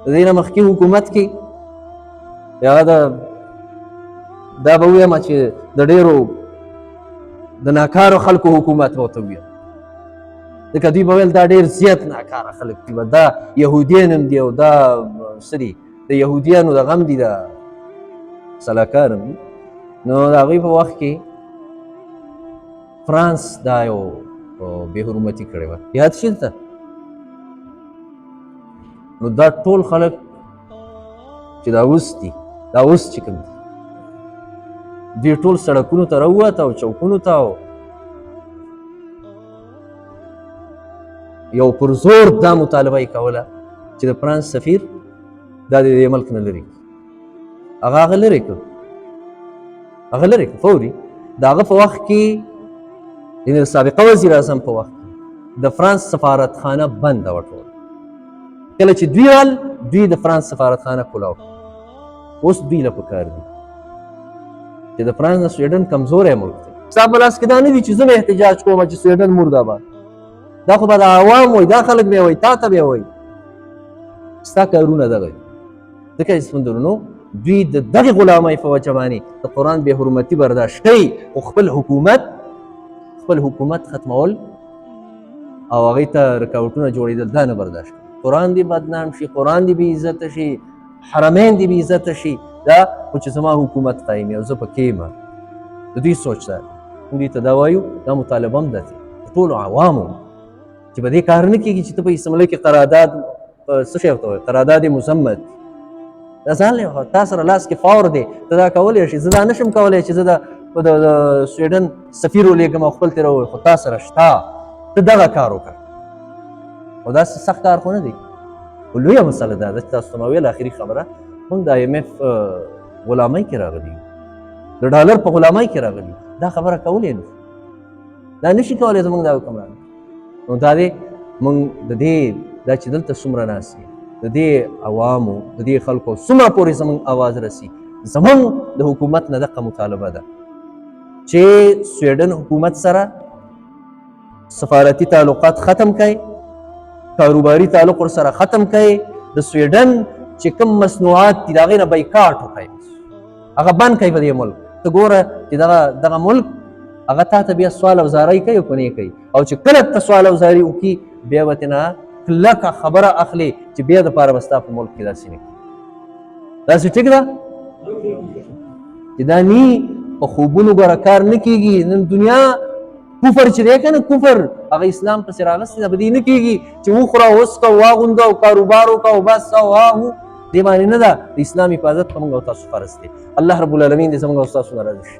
د دې نه مخکې حکومت کې یا دا به ووایم چې د ډېرو د ناکارو خلکو حکومت به ورته ووایم، ځکه دوی به ویل دا ډېر زیات ناکاره خلک دي، دا یهودیان هم دي او دا څه دي د یهودیانو دغه هم دي دا سلاکار هم دي. نو د هغوی په وخت کې فرانس دا یو بې حرمتي کړې وه، یاد شي درته؟ نو دا ټول خلک چې دا اوس دي، دا اوس چې کوم دي دوی ټول سړکونو ته راووته او چوکونو ته او یو پر زور دا مطالبه یې کوله چې د فرانس سفیر دا د دې ملک نه لرې کړي. هغه لرې کړ، هغه لرې کړ فوري. د هغه په وخت کې یعنې د سابقه وزیر اعظم په وخت کې د فرانس سفارتخانه بنده وه ټوله. کله چې دوی رال دوی د فرانس سفارتخانه کلاو. اوس دوی له پکار دي چې د فرانس نه سویډن کمزوری ملک دی. ستا په لاس کې دا نه دي چې زه به احتجاج کوم چې سویډن مرداباد، دا خو به د عوام وایي، دا خلک به وایي، تا ته به وایي. ستا کارونه دغه دي. ځکه عزیز مندرونو دوی د دغې غلامۍ په وجه باندې د قرآن بې حرمتي برداشت کوي، خو خپل حکومت ختمول او هغوی ته رکاوټونه جوړېدل دا نه برداشت کوي. قرآن دې بدنام شي، قرآن دې بې عزته شي، حرمین دې بې عزته شي، دا خو چې زما حکومت قایم او زه پکې یم. د دوی سوچ دا دی. موږ دوی ته دا وایو، دا مطالبه هم ده د ټولو عوامو چې په دې کار نه کېږي چې ته په اسمبلۍ کې قرارداد څه شی ورته وایي، قرارداد مذمت دا ځان له تا سره لاس کې فور دی، ته دا کولی شي. زه دا نشم کولی چې زه د سویډن سفیر ولېږم او خپل ترې ووایي، خو تا سره شته، ته دغه کار وکړه. او داسې سخت کار خو نه دی. خو لویه مسله دا ده چې تاسو ته ما ویل اخري خبره، موږ د IMF غلامۍ کې راغلي یو، د ډالر په غلامۍ کې راغلي یو. دا خبره کولی نه شو، دا نشي کولی زموږ دا حکمران. نو دا دی موږ د دې دا چې دلته څومره ناست یو د دې عوامو د دې خلکو څومره پورې زموږ اواز رسي، زموږ د حکومت نه دغه مطالبه ده چې سویډن حکومت سره سفارتي تعلقات ختم کړي، کاروباري تعلق ورسره ختم کړي، د سویډن چې کوم مصنوعات دي د هغې نه بایکاټ وکړي، هغه بند کړي په دې ملک. ته ګوره چې دغه ملک هغه تا ته بیا سوال او زاری کوي او که نه کوي، او چې کله ته سوال او زاری وکړي بیا به ترېنه کلکه خبره اخلي چې بیا دپاره به ستا په ملک کې داسې نه کېږي. داسې ټیک ده چې دا نی په خوبونو ګوره کار نه کېږي. نن دنیا کفر چې دی که نه، کفر هغه اسلام پسې راغستی ده، په دې نه کېږي چې وخوره وڅکه واغونده او کاروبار وکړه او بس او هو دې باندې نه ده. د اسلام حفاظت په موږ او تاسو فرض دی. الله رب العالمین دې زموږ او ستاسو نه راضي شي.